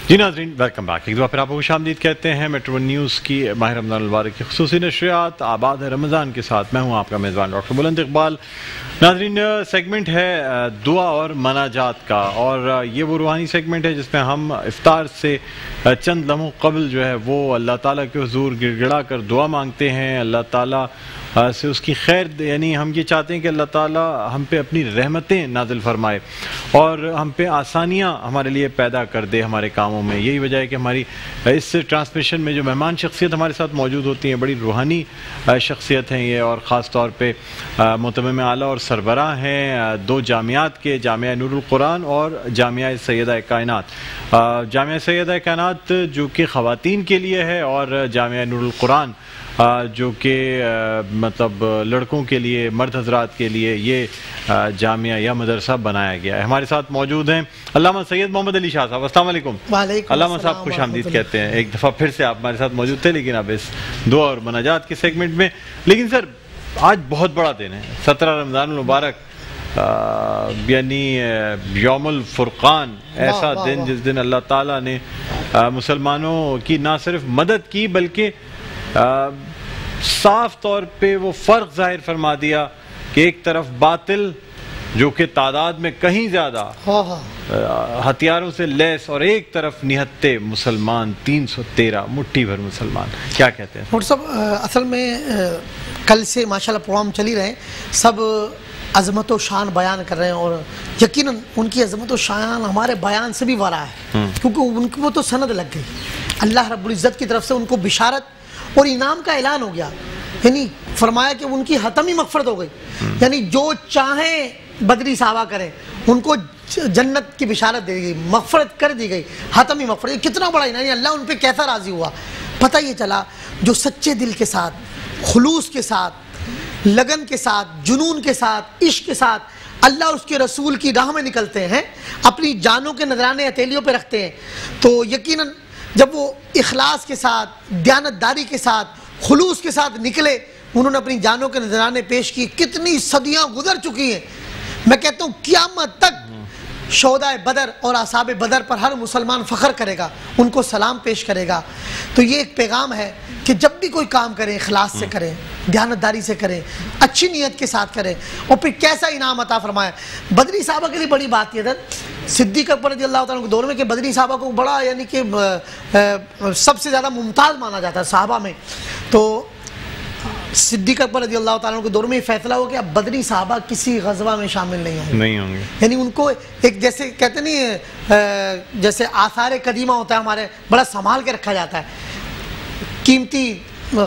جی ناظرین welcome back, ایک دفعہ پھر آپ کو خوش آمدید کہتے ہیں میٹرو ون نیوز کی ماہ رمضان المبارک کی خصوصی نشریات آباد ہے رمضان کے ساتھ میں ہوں آپ کا میزبان ڈاکٹر بلند اقبال۔ ناظرین سیگمنٹ ہے دعا اور مناجات کا، اور یہ وہ روحانی سیگمنٹ ہے جس میں ہم افطار سے چند لمحوں قبل جو ہے وہ اللہ تعالیٰ کے حضور گڑ گڑا کر دعا مانگتے ہیں، اللہ تعالیٰ سے اس کی خیر، یعنی ہم یہ چاہتے ہیں کہ اللہ تعالیٰ ہم پہ اپنی رحمتیں نازل فرمائے اور ہم پہ آسانیاں ہمارے لیے پیدا کر دے ہمارے کاموں میں۔ یہی وجہ ہے کہ ہماری اس ٹرانسمیشن میں جو مہمان شخصیت ہمارے ساتھ موجود ہوتی ہیں، بڑی روحانی شخصیت ہیں یہ، اور خاص طور پہ متمم اعلیٰ اور سربراہ ہیں دو جامعات کے، جامعہ نور القرآن اور جامعہ سیدہ کائنات۔ جامعہ سیدہ کائنات جو کہ خواتین کے لیے ہے، اور جامعہ نور القرآن جو کہ مطلب لڑکوں کے لیے، مرد حضرات کے لیے یہ جامعہ یا مدرسہ بنایا گیا ہے۔ ہمارے ساتھ موجود ہیں علامہ سید محمد علی شاہ صاحب۔ السلام علیکم۔ علامہ صاحب خوش آمدید کہتے ہیں، ایک دفعہ پھر سے آپ ہمارے ساتھ موجود تھے، لیکن اب اس دعا اور مناجات کے سیگمنٹ میں۔ لیکن سر آج بہت بڑا دن ہے، 17 رمضان المبارک، یعنی یوم الفرقان، ایسا دن جس دن اللہ تعالیٰ نے مسلمانوں کی نہ صرف مدد کی بلکہ صاف طور پہ وہ فرق ظاہر فرما دیا کہ ایک طرف باطل جو کہ تعداد میں کہیں زیادہ ہتھیاروں سے لیس، اور ایک طرف نہتے مسلمان 313 مٹھی بھر مسلمان۔ کیا کہتے ہیں ڈاکٹر صاحب؟ اصل میں کل سے ماشاءاللہ پروگرام چل ہی رہے ہیں، سب عظمت و شان بیان کر رہے ہیں، اور یقیناً ان کی عظمت و شان ہمارے بیان سے بھی ورا ہے، کیونکہ ان کو تو سند لگ گئی، اللہ رب العزت کی طرف سے ان کو بشارت اور انعام کا اعلان ہو گیا، یعنی فرمایا کہ ان کی حتمی مغفرت ہو گئی، یعنی جو چاہیں بدری صحابہ کریں ان کو جنت کی بشارت دے دی گئی، مغفرت کر دی گئی، حتمی مغفرت۔ یہ کتنا بڑا انعام، اللہ ان پہ کیسا راضی ہوا۔ پتہ یہ چلا جو سچے دل کے ساتھ، خلوص کے ساتھ، لگن کے ساتھ، جنون کے ساتھ، عشق کے ساتھ اللہ اور اس کے رسول کی راہ میں نکلتے ہیں، اپنی جانوں کے نذرانے ہتھیلیوں پہ رکھتے ہیں، تو یقیناً جب وہ اخلاص کے ساتھ، دیانتداری کے ساتھ، خلوص کے ساتھ نکلے، انہوں نے اپنی جانوں کے نذرانے پیش کی۔ کتنی صدیاں گزر چکی ہیں، میں کہتا ہوں قیامت تک شہدائے بدر اور اصحاب بدر پر ہر مسلمان فخر کرے گا، ان کو سلام پیش کرے گا۔ تو یہ ایک پیغام ہے کہ جب بھی کوئی کام کریں اخلاص سے کریں، دیانتداری سے کریں، اچھی نیت کے ساتھ کریں، اور پھر کیسا انعام عطا فرمایا۔ بدری صحابہ کے لیے بڑی بات یہ تھا، صدیق اکبر رضی اللہ تعالیٰ کے دور میں کہ بدری صحابہ کو بڑا، یعنی کہ سب سے زیادہ ممتاز مانا جاتا ہے صحابہ میں، تو صدیق اکبر رضی اللہ تعالیٰ کے دور میں یہ فیصلہ ہوا کہ اب بدری صحابہ کسی غزوہ میں شامل نہیں ہوں گے، یعنی ان کو ایک جیسے کہتے نہیں، جیسے آثار قدیمہ ہوتا ہے ہمارے، بڑا سنبھال کے رکھا جاتا ہے، قیمتی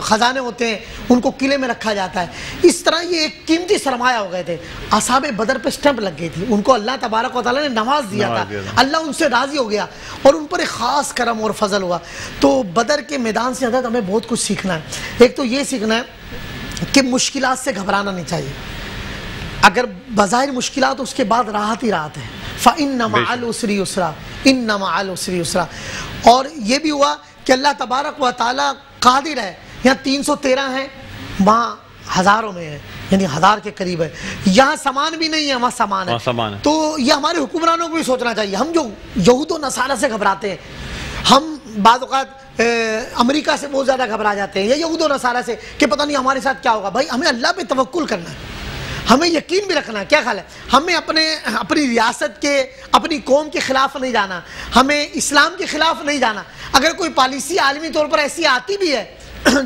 خزانے ہوتے ہیں ان کو قلعے میں رکھا جاتا ہے، اس طرح یہ ایک قیمتی سرمایہ ہو گئے تھے۔ اصحاب بدر پہ سٹیمپ لگ گئی تھی، ان کو اللہ تبارک و تعالیٰ نے نواز دیا تھا، اللہ ان سے راضی ہو گیا اور ان پر ایک خاص کرم اور فضل ہوا۔ تو بدر کے میدان سے حضرت ہمیں بہت کچھ سیکھنا ہے۔ ایک تو یہ سیکھنا ہے کہ مشکلات سے گھبرانا نہیں چاہیے، اگر بظاہر مشکلات اس کے بعد راحت ہی راحت ہے، فَإِنَّ مَعَ الْعُسْرِ يُسْرًا، إِنَّ مَعَ الْعُسْرِ يُسْرًا۔ اور یہ بھی ہوا کہ اللہ تبارک و تعالیٰ قادر ہے، یہاں 313 ہیں، وہاں ہزاروں میں ہے، یعنی 1000 کے قریب ہے، یہاں سامان بھی نہیں ہے، وہاں سامان ہے۔ تو یہ ہمارے حکمرانوں کو بھی سوچنا چاہیے۔ ہم جو یہود و نصارہ سے گھبراتے ہیں، ہم بعض اوقات امریکہ سے بہت زیادہ گھبرا جاتے ہیں، یا یہود و نصارہ سے کہ پتہ نہیں ہمارے ساتھ کیا ہوگا۔ بھائی ہمیں اللہ پہ توکل کرنا ہے، ہمیں یقین بھی رکھنا ہے۔ کیا خیال ہے؟ ہمیں اپنی ریاست کے، اپنی قوم کے خلاف نہیں جانا، ہمیں اسلام کے خلاف نہیں جانا۔ اگر کوئی پالیسی عالمی طور پر ایسی آتی بھی ہے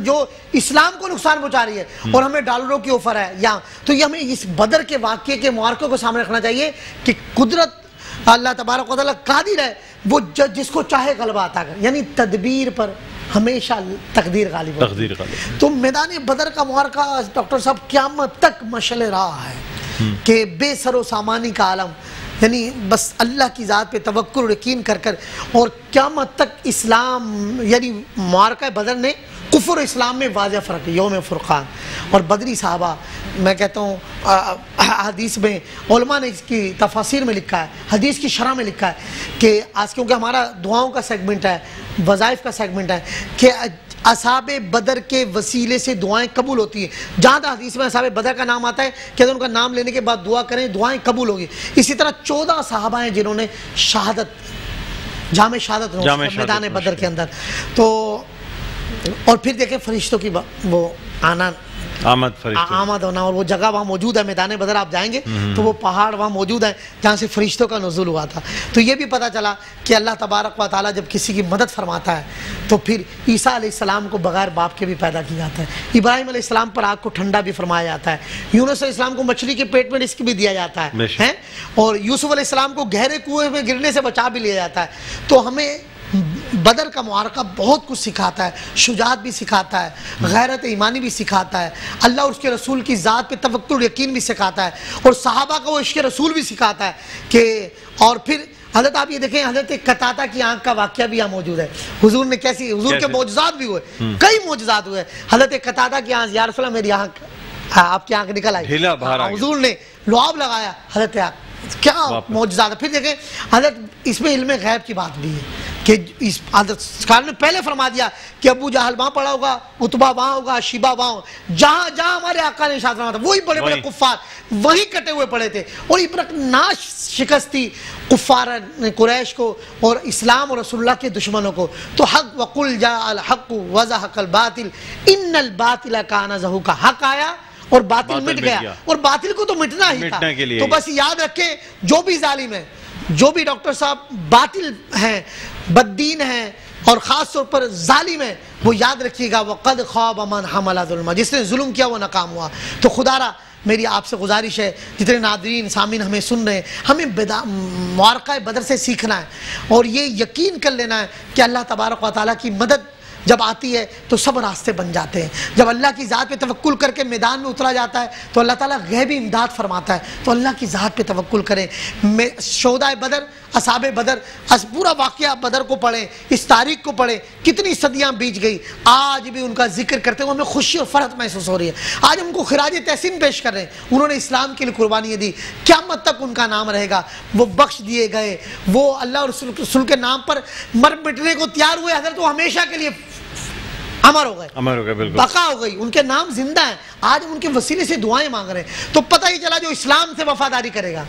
جو اسلام کو نقصان پہنچا رہی ہے اور ہمیں ڈالروں کی آفر ہے یا، تو یہ ہمیں اس بدر کے واقعے کے معرکے کو سامنے رکھنا چاہیے کہ قدرت اللہ تبارک و تعالیٰ قادر ہے، وہ جس کو چاہے غلبہ عطا کر، یعنی تدبیر پر ہمیشہ تقدیر غالب ہوتی ہے۔ تو میدان بدر کا معرکہ ڈاکٹر صاحب قیامت تک مشعل راہ ہے کہ بے سر و سامانی کا عالم، یعنی بس اللہ کی ذات پہ توکل اور یقین کر کر، اور قیامت تک اسلام، یعنی معرکہ بدر نے کفر اسلام میں واضح فرق ہے، یوم فرقان۔ اور بدری صحابہ، میں کہتا ہوں حدیث میں علماء نے اس کی تفاسیر میں لکھا ہے، حدیث کی شرح میں لکھا ہے کہ آج کیونکہ ہمارا دعاؤں کا سیگمنٹ ہے، وظائف کا سیگمنٹ ہے، کہ اصحاب بدر کے وسیلے سے دعائیں قبول ہوتی ہیں. جہاں تک حدیث میں اصحاب بدر کا نام آتا ہے کہ اگر ان کا نام لینے کے بعد دعا کریں دعائیں قبول ہوگی. اسی طرح 14 صحابہ ہیں جنہوں نے جامع شہادت میدان بدر کے اندر. تو اور پھر دیکھیں فرشتوں کی وہ آمد ہونا، اور وہ جگہ وہاں موجود ہے میدان بدر. آپ جائیں گے تو وہ پہاڑ وہاں موجود ہے جہاں سے فرشتوں کا نزول ہوا تھا. تو یہ بھی پتہ چلا کہ اللہ تبارک و تعالیٰ جب کسی کی مدد فرماتا ہے تو پھر عیسیٰ علیہ السلام کو بغیر باپ کے بھی پیدا کیا جاتا ہے. ابراہیم علیہ السلام پر آگ کو ٹھنڈا بھی فرمایا جاتا ہے. یونس علیہ السلام کو مچھلی کے پیٹ میں رزق بھی دیا جاتا ہے. اور یوسف علیہ السلام کو گہرے کنویں میں گرنے سے بچا بھی لیا جاتا ہے. تو ہمیں بدر کا معرکہ بہت کچھ سکھاتا ہے، شجاعت بھی سکھاتا ہے، غیرت ایمانی بھی سکھاتا ہے، اللہ اور اس کے رسول کی ذات پہ توکل یقین بھی سکھاتا ہے، اور صحابہ کا وہ عشق رسول بھی سکھاتا ہے کہ. اور پھر حضرت آپ یہ دیکھیں حضرت قطادہ کی آنکھ کا واقعہ بھی یہاں موجود ہے. حضور نے کیسی حضور کے معجزات بھی ہوئے، کئی معجزات ہوئے. حضرت قطادہ کی آنکھ، یا رسول اللہ میری آنکھ، آپ کی آنکھ نکل آئی، حضور نے لعاب لگایا، حضرت کیا معجزات ہے. پھر دیکھیں حضرت اس میں علم غیب کی بات بھی ہے کہ اس حضرت نے پہلے فرما دیا کہ ابو جہل وہاں پڑا ہوگا، عتبہ وہاں ہوگا، شیبہ وہاں، جہاں جہاں ہمارے آقا نے ارشاد فرمایا تھا وہی بڑے بڑے کفار وہی کٹے ہوئے پڑے تھے. اور عبرتناک شکست تھی کفار قریش کو اور اسلام اور رسول اللہ کے دشمنوں کو. تو حق وقل جاء الحق وزهق الباطل ان الباطل کان زهوقا. حق آیا اور باطل مٹ گیا، اور باطل کو تو مٹنا ہی تھا. تو بس یاد رکھیں جو بھی ظالم ہے، جو بھی ڈاکٹر صاحب باطل ہیں، بددین ہیں، اور خاص طور پر ظالم ہے، وہ یاد رکھیے گا وَقَدْ خَابَ مَنْ حَمَلَ ظُلْمًا. جس نے ظلم کیا وہ ناکام ہوا. تو خدا را میری آپ سے گزارش ہے، جتنے ناظرین سامعین ہمیں سن رہے ہیں، ہمیں معرکہ بدر سے سیکھنا ہے اور یہ یقین کر لینا ہے کہ اللہ تبارک و تعالیٰ کی مدد جب آتی ہے تو سب راستے بن جاتے ہیں. جب اللہ کی ذات پہ توکل کر کے میدان میں اترا جاتا ہے تو اللہ تعالیٰ غیبی امداد فرماتا ہے. تو اللہ کی ذات پہ توکل کریں. شہداء بدر، اصحاب بدر، پورا واقعہ بدر کو پڑھیں، اس تاریخ کو پڑھیں. کتنی صدیاں بیت گئی، آج بھی ان کا ذکر کرتے ہوئے ہمیں خوشی اور فرحت محسوس ہو رہی ہے. آج ہم کو خراج تحسین پیش کر رہے ہیں. انہوں نے اسلام کے لیے قربانیاں دی، قیامت تک ان کا نام رہے گا. وہ بخش دیے گئے، وہ اللہ اور رسول کے نام پر مر مٹنے کو تیار ہوئے. حضرت وہ ہمیشہ کے لیے امر ہو گئے، بالکل بقا ہو گئی، ان کے نام زندہ ہیں. آج ہم ان کے وسیلے سے دعائیں مانگ رہے ہیں. تو پتہ ہی چلا جو اسلام سے وفاداری کرے گا،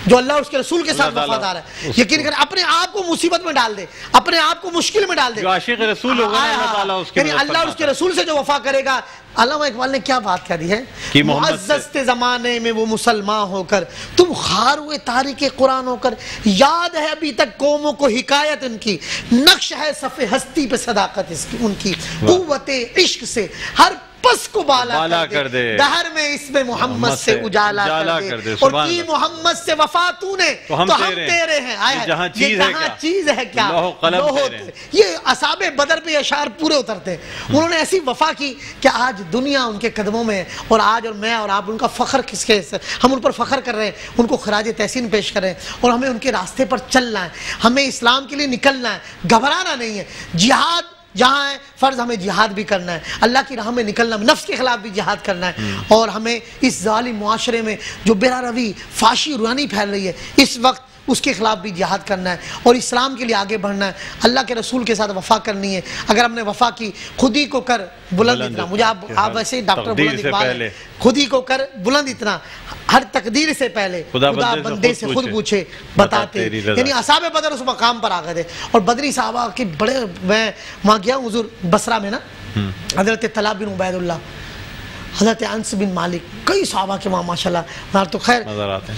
جو اللہ اور اس کے رسول کے ساتھ وفادار ہے، یقین کریں اپنے آپ کو مصیبت میں ڈال دے، اپنے آپ کو مشکل میں ڈال دے. جو عاشق رسول ہوگا اللہ تعالیٰ اس کے یعنی اللہ اور اس کے رسول سے جو وفا کرے گا. علامہ اقبال نے کیا بات کہہ دی ہے کہ معزز زمانے میں وہ مسلمان ہو کر تم خار ہوئے تاریخ قرآن ہو کر. یاد ہے ابھی تک قوموں کو حکایت ان کی، نقش ہے صف ہستی پہ صداقت اس کی، ان کی قوت عشق سے ہر پس کو بالا کر دے، دہر میں اس میں محمد سے اجالا کر دے. اور کی محمد سے وفا تو نے تو ہم تیرے ہیں. جہاں چیز ہے کیا یہ اصحاب بدر پہ اشعار پورے اترتے ہیں. انہوں نے ایسی وفا کی کہ آج دنیا ان کے قدموں میں ہے. اور آج اور میں اور آپ ان کا فخر کس کے، ہم ان پر فخر کر رہے ہیں، ان کو خراج تحسین پیش کر رہے ہیں. اور ہمیں ان کے راستے پر چلنا ہے، ہمیں اسلام کے لیے نکلنا ہے، گھبرانا نہیں ہے. جہاد جہاں ہے فرض ہمیں جہاد بھی کرنا ہے، اللہ کی راہ میں نکلنا، نفس کے خلاف بھی جہاد کرنا ہے. اور ہمیں اس ظالم معاشرے میں جو بے روی فحشی روانی پھیل رہی ہے اس وقت اس کے خلاف بھی جہاد کرنا ہے اور اسلام کے لیے آگے بڑھنا ہے. اللہ کے رسول کے ساتھ وفا کرنی ہے. اگر ہم نے وفا کی خود ہی کو کر بلند اتنا، مجھے آپ ویسے ڈاکٹر بلند اقبال خود ہی کو کر بلند اتنا، ہر تقدیر سے پہلے خدا بندے سے خود پوچھے بتا تیری. یعنی اصحاب بدر اس مقام پر آ گئے تھے. اور بدری صحابہ کے بڑے، میں وہاں گیا ہوں حضور بصرہ میں نا، حضرت طلحہ بن عبید اللہ، حضرت انس بن مالک، کئی صحابہ کے وہاں ماشاءاللہ. تو خیر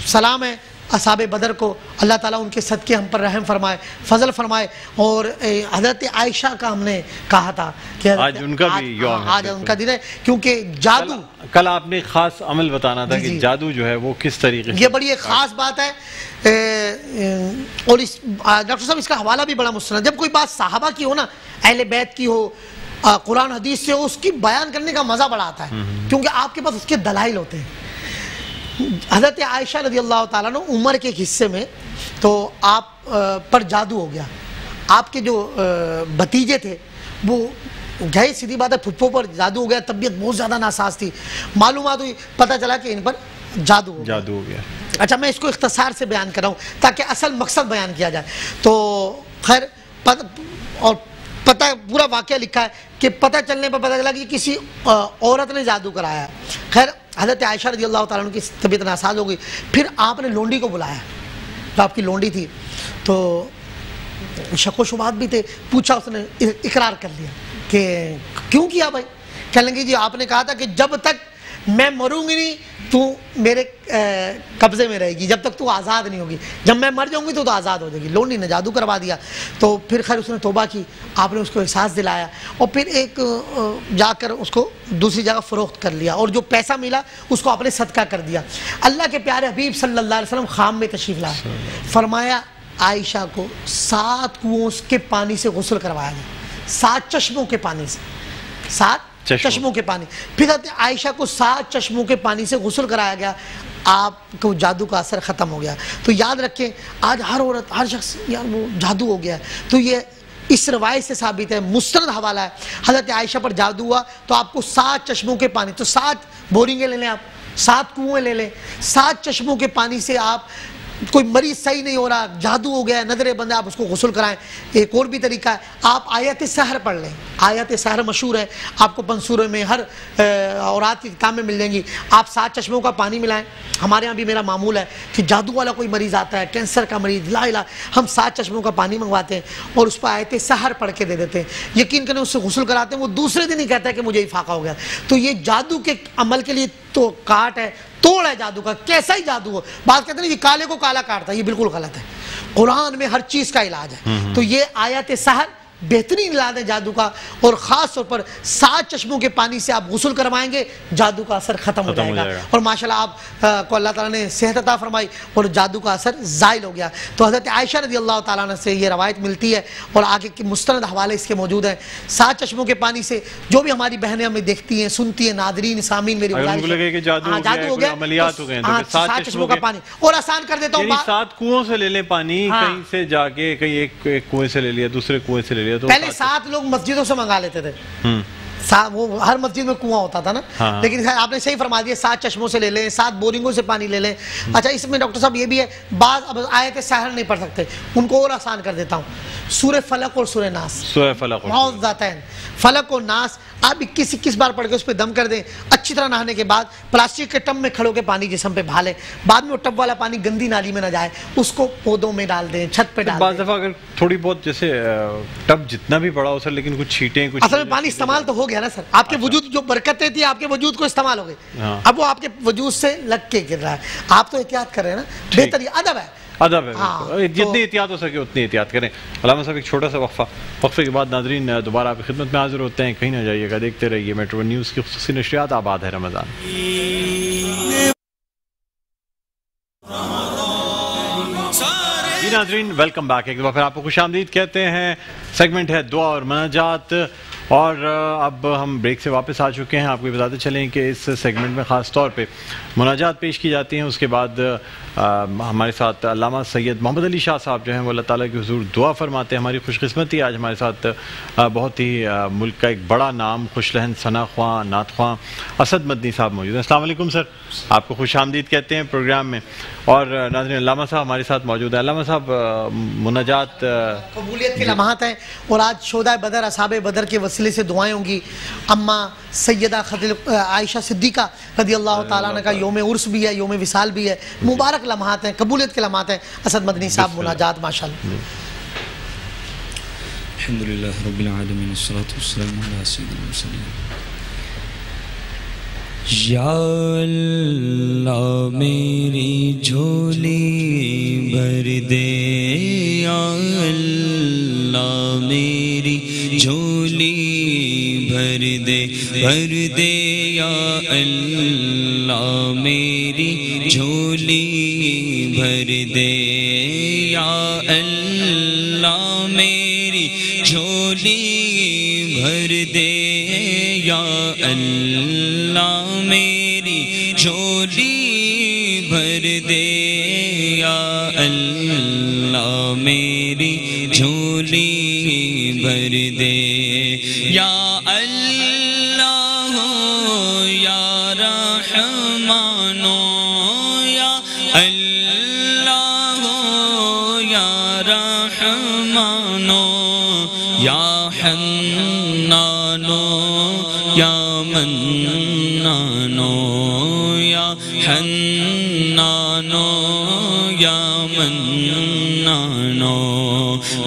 سلام ہے اصحاب بدر کو، اللہ تعالیٰ ان کے صدقے ہم پر رحم فرمائے، فضل فرمائے. اور حضرت عائشہ کا ہم نے کہا تھا کہ آج ان کا بھی یوم ہے، آج ان کا دن ہے، کیونکہ جادو، کل آپ نے خاص عمل بتانا تھا کہ جادو جو ہے وہ کس طریقے سے، یہ بڑی ایک خاص بات ہے. اور ڈاکٹر صاحب اس کا حوالہ بھی بڑا مستند. جب کوئی بات صحابہ کی ہو نا، اہل بیت کی ہو، قرآن حدیث سے ہو، اس کی بیان کرنے کا مزہ بڑا آتا ہے کیونکہ آپ کے پاس اس کے دلائل ہوتے ہیں. حضرت عائشہ رضی اللہ تعالیٰ عنہ عمر کے ایک حصے میں تو آپ پر جادو ہو گیا. آپ کے جو بھتیجے تھے وہ گئے، سیدھی بات ہے پھپھو پر جادو ہو گیا، طبیعت بہت زیادہ ناساز تھی. معلومات ہوئی، پتہ چلا کہ ان پر جادو ہو گیا. اچھا میں اس کو اختصار سے بیان کر رہا ہوں تاکہ اصل مقصد بیان کیا جائے. تو خیر اور پتہ پورا واقعہ لکھا ہے کہ پتہ چلنے پر پتہ چلا کہ کسی عورت نے جادو کرایا ہے. خیر حضرت عائشہ رضی اللہ تعالیٰ عنہ کی طبیعت ناساز ہو گئی. پھر آپ نے لونڈی کو بلایا جو آپ کی لونڈی تھی, تو شک و شبہات بھی تھے, پوچھا, اس نے اقرار کر لیا کہ کیوں کیا بھائی. کہنے لگی جی آپ نے کہا تھا کہ جب تک میں مروں گی نہیں تو میرے قبضے میں رہے گی, جب تک تو آزاد نہیں ہوگی, جب میں مر جاؤں گی تو آزاد ہو جائے گی. لونڈی نے جادو کروا دیا. تو پھر خیر اس نے توبہ کی, آپ نے اس کو احساس دلایا, اور پھر ایک جا کر اس کو دوسری جگہ فروخت کر لیا, اور جو پیسہ ملا اس کو آپ نے صدقہ کر دیا. اللہ کے پیارے حبیب صلی اللہ علیہ وسلم خام میں تشریف لائے, فرمایا عائشہ کو 7 کنووں کے پانی سے غسل کروایا گیا, 7 چشموں کے پانی سے, 7 چشموں کے پانی. پھر عائشہ کو 7 چشموں کے پانی سے غسل کرایا گیا, آپ کو جادو کا اثر ختم ہو گیا. تو یاد رکھیں آج ہر عورت ہر شخص یار وہ جادو ہو گیا ہے, تو یہ اس روایت سے ثابت ہے, مستند حوالہ ہے. حضرت عائشہ پر جادو ہوا تو آپ کو 7 چشموں کے پانی, تو 7 بورنگیں لے لیں آپ, 7 کنویں لے لیں, 7 چشموں کے پانی سے آپ, کوئی مریض صحیح نہیں ہو رہا, جادو ہو گیا ہے, نظریں بند ہے, آپ اس کو غسل کرائیں. ایک اور بھی طریقہ ہے, آپ آیت سحر پڑھ لیں. آیت سحر مشہور ہے, آپ کو منصورے میں ہر اورات کی کتاب میں مل جائیں گی. آپ 7 چشموں کا پانی ملائیں. ہمارے ہاں بھی میرا معمول ہے کہ جادو والا کوئی مریض آتا ہے, کینسر کا مریض, لا الہ, ہم 7 چشموں کا پانی منگواتے ہیں اور اس پر آیت سحر پڑھ کے دے دیتے ہیں. یقین کریں اس سے غسل کراتے ہیں, وہ دوسرے دن ہی کہتا ہے کہ مجھے افاقہ ہو گیا. تو یہ جادو کے عمل کے لیے تو کاٹ ہے, توڑ ہے جادو کا, کیسا ہی جادو ہو. بات کہتے ہیں یہ کالے کو کالا کاٹتا ہے, یہ بالکل غلط ہے. قرآن میں ہر چیز کا علاج ہے. تو یہ آیت سحر بہترین علاج ہے جادو کا, اور خاص طور پر 7 چشموں کے پانی سے آپ غسل کروائیں گے, جادو کا اثر ختم ہو جائے گا. اور ماشاءاللہ آپ کو اللہ تعالیٰ نے صحت عطا فرمائی اور جادو کا اثر زائل ہو گیا. تو حضرت عائشہ رضی اللہ تعالیٰ عنہ سے یہ روایت ملتی ہے, اور آگے کے مستند حوالے اس کے موجود ہیں. 7 چشموں کے پانی سے جو بھی ہماری بہنیں ہمیں دیکھتی ہیں, سنتی ہیں, ناظرین سامعین, میری جادو ہو گیا, عملیات ہو گئے, 7 چشموں کا پانی. اور آسان کر دیتا ہوں, 7 کنووں سے لے لیں پانی, کہیں سے جا کے کہیں ایک کنویں سے لے لیا, دوسرے کنویں سے لے لیا. تو پہلے 7 لوگ مسجدوں سے منگا لیتے تھے, وہ ہر مسجد میں کنواں ہوتا تھا نا, لیکن آپ نے صحیح فرما دیا, 7 چشموں سے لے لیں, 7 بورنگوں سے پانی لے لیں. اچھا اس میں ڈاکٹر صاحب یہ بھی ہے, بعض اب آیت سحر نہیں پڑھ سکتے, ان کو اور آسان کر دیتا ہوں. سورہ فلق اور سورہ ناس, سورہ فلق معوذتین, فلق اور ناس آپ 21 بار پڑھ کے اس پہ دم کر دیں. اچھی طرح نہانے کے بعد پلاسٹک کے ٹب میں کھڑو کے پانی جسم پہ بہا لیں. بعد میں وہ ٹب والا پانی گندی نالی میں نہ جائے, اس کو پودوں میں ڈال دیں, چھت پہ ڈال دیں. بعض دفعہ اگر تھوڑی بہت جیسے ٹب جتنا بھی بڑا ہو سر, لیکن کچھ چھینٹیں, کچھ اصل میں پانی استعمال تو ہو گیا نا سر, آپ کے وجود جو برکتیں تھی آپ کے وجود کو استعمال ہو گئی, اب وہ آپ کے وجود سے لگ کے گر رہا ہے. آپ تو احتیاط کر رہے ہیں نا, بہتر یہ ادب ہے, ادب ہے, جتنی احتیاط ہو سکے اتنی احتیاط کریں. علامہ صاحب ایک چھوٹا سا وقفے کے بعد ناظرین دوبارہ آپ کی خدمت میں حاضر ہوتے ہیں. کہیں نہ جائیے گا, دیکھتے رہیے میٹرو نیوز کی خصوصی نشریات. آباد ہے رمضان. جی ناظرین ویلکم بیک, ایک دفعہ پھر آپ کو خوش آمدید کہتے ہیں. سیگمنٹ ہے دعا اور مناجات, اور اب ہم بریک سے واپس آ چکے ہیں. آپ کو بتاتے چلیں کہ اس سیگمنٹ میں خاص طور پہ مناجات پیش کی جاتی ہیں. اس کے بعد ہمارے ساتھ علامہ سید محمد علی شاہ صاحب جو ہیں وہ اللہ تعالیٰ کی حضور دعا فرماتے ہیں. ہماری خوش قسمتی آج ہمارے ساتھ بہت ہی ملک کا ایک بڑا نام, خوش لہن ثنا خواں, نعت خواں اسد مدنی صاحب موجود ہیں. السلام علیکم سر, آپ کو خوش آمدید کہتے ہیں پروگرام میں. اور ناظرین علامہ صاحب ہمارے ساتھ موجود ہیں. علامہ صاحب مناجات قبولیت کے لمحات ہیں, اور آج شہداء بدر, اصحاب بدر کے وسیلے سے دعائیں ہوں گی. اماں سیدہ عائشہ صدیقہ رضی اللہ تعالیٰ عنہ کا یوم عرس بھی ہے, یوم وصال بھی ہے. مبارک لمحات ہیں, قبولیت کے لمحات ہیں. اسد مدنی صاحب مناجات ماشاءاللہ. الحمدللہ رب العالمین, الصلاۃ والسلام علی سیدنا المرسلین. یا اللہ میری جھولی بھر دے, یا اللہ میری جھولی بھر دے, بھر دے یا اللہ میری جھولی بھر دے, یا اللہ میری جھولی بھر دے, یا اللہ میری جھولی بھر دے, یا اللہ میری جھولی بھر دے, یا اللہ یا رحمان, یا اللہ یا رحمان, یا حنانو یا منانو یا حنانو یا منانو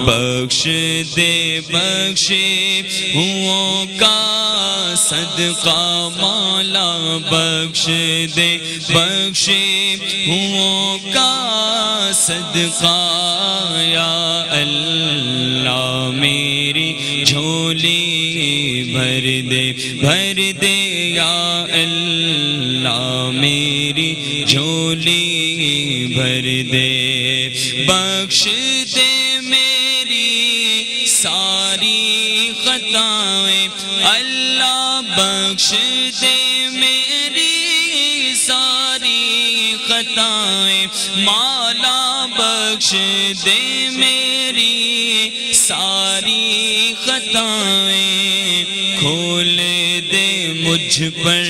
بخش دے ہوں کا صدقہ مولا بخش دے ہوں کا صدقہ یا اللہ میری جھولی بھر دے یا اللہ میری جھولی بھر دے بخش دے میری ساری خطائیں اللہ بخش دے میری ساری خطائیں مولا بخش دے میری ساری خطائیں کھول دے مجھ پر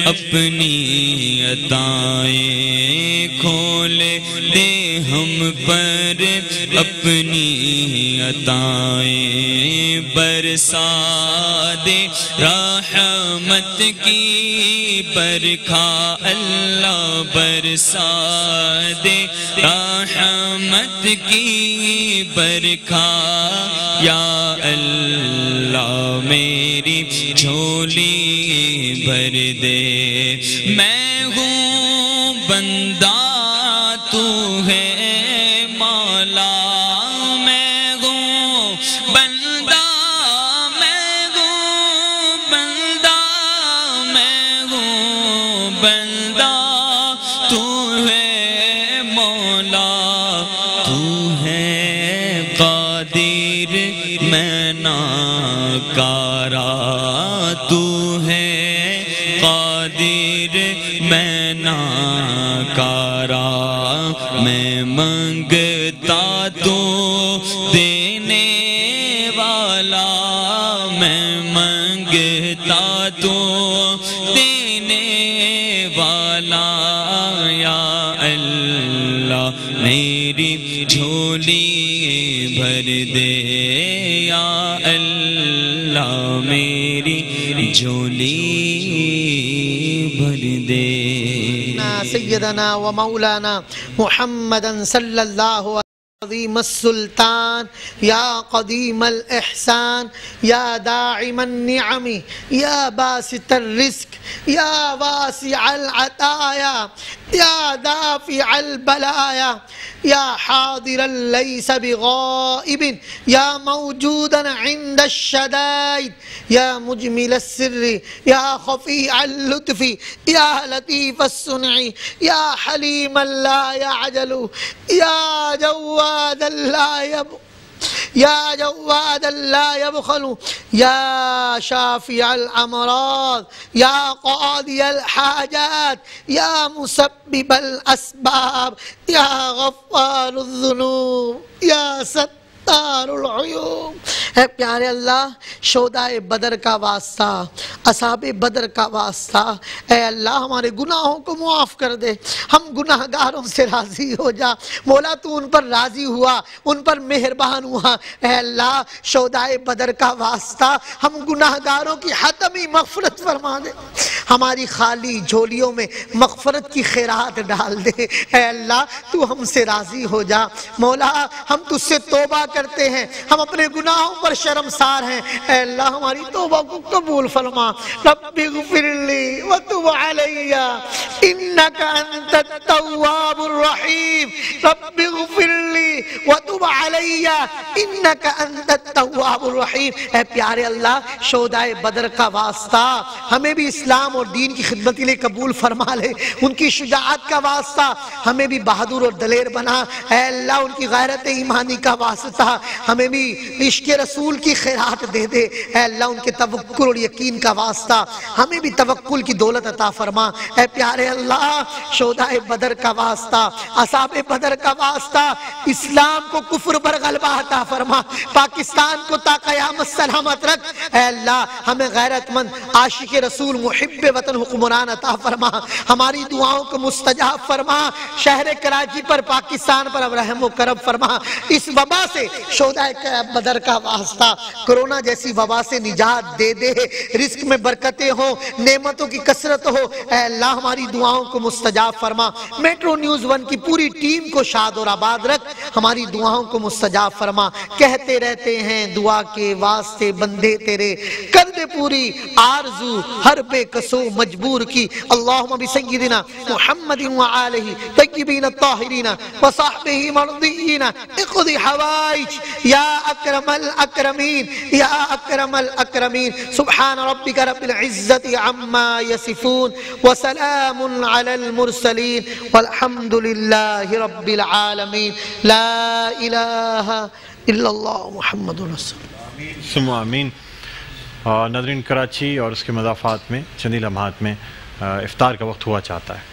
اپنی عطائیں کھول دے ہم پر اپنی عطائیں برسا دے رحمت کی برکھا اللہ برسا دے رحمت کی برکھا یا اللہ میری جھولی بھر دے میں ہوں بندہ تو ہے مولا میں ہوں بندہ میں ہوں بندہ میں ہوں بندہ تو ہے مولا تو ہے قادر میں ناکارا تو ہے قادر میں ناکارا میں منگتا تو دینے والا میں منگتا تو دینے والا یا اللہ میری جھولی بھر دے یا اللہ میری جھولی بھر دے سیدنا و مولانا محمدا صلی اللہ علیہ عظیم السلطان یا قدیم الاحسان یا داعم النعم یا باسط الرزق یا واسع العطایا یا دافع البلایا یا حاضرا لیس بغائب یا موجودا عند الشدائد یا مجمل السر یا خفیع اللطف یا لطیف الصنع یا حلیم لا يعجل یا جواد لا يبخل یا شافع الامراض یا قاضی الحاجات یا مسبب الاسباب یا غفار الذنوب یا ستار العیوب اے پیارے اللہ شہدائے بدر کا واسطہ اصحاب بدر کا واسطہ اے اللہ ہمارے گناہوں کو معاف کر دے ہم گناہگاروں سے راضی ہو جا مولا تو ان پر راضی ہوا ان پر مہربان ہوا اے اللہ شہدائے بدر کا واسطہ ہم گناہگاروں کی حتمی مغفرت فرما دے ہماری خالی جھولیوں میں مغفرت کی خیرات ڈال دے اے اللہ تو ہم سے راضی ہو جا مولا ہم تجھ سے توبہ کرتے ہیں ہم اپنے گناہوں پر شرمسار ہیں اے اللہ ہماری توبہ کو قبول فرما رب اغفر لی وتب علی انک انت التواب الرحیم رب اغفر لی وتب علی انک انت التواب الرحیم اے پیارے اللہ شہدائے بدر کا واسطہ ہمیں بھی اسلام اور دین کی خدمت کے لیے قبول فرما لے ان کی شجاعت کا واسطہ ہمیں بھی بہادر اور دلیر بنا اے اللہ ان کی غیرت ایمانی کا واسطہ ہمیں بھی عشق رسول کی خیرات دے دے اے اللہ ان کے توکل اور یقین کا واسطہ ہمیں بھی توکل کی دولت عطا فرما اے پیارے اللہ شہدائے بدر کا واسطہ اصحاب بدر کا واسطہ اسلام کو کفر پر غلبہ عطا فرما، پاکستان کو تا قیامت سلامت رکھ، اے اللہ ہمیں غیرت مند عاشق رسول محب وطن حکمران عطا فرما، ہماری دعاؤں کو مستجاب فرما، شہر کراچی پر پاکستان پر اب رحم و کرم فرما، اس وبا سے شہدائے بدر کا واسطہ کرونا جیسی وبا سے نجات دے دے، رزق میں برکتیں ہوں، نعمتوں کی کثرت ہو، اے اللہ ہماری دعاؤں کو مستجاب فرما، میٹرو نیوز ون کی پوری ٹیم کو شاد اور آباد رکھ، ہماری دعاؤں کو مستجاب فرما، کہتے رہتے ہیں دعا کے واسطے بندے تیرے، کر دے پوری آرزو ہر بے کسو مجبور کی، اللہم بسیدنا محمد وآلہ طیبین الطاہرین وصحبہ مرضیین اقضی حوائج یا اکرم الاکرمین یا اکرم الاکرمین، سبحان ربک رب العزت عما یصفون وسلام علی المرسلین والحمد للہ رب العالمین، لا الہ الا اللہ محمد رسول اللہ۔ ثم آمین۔ ناظرین، کراچی اور اس کے مضافات میں چند لمحات میں افطار کا وقت ہوا چاہتا ہے۔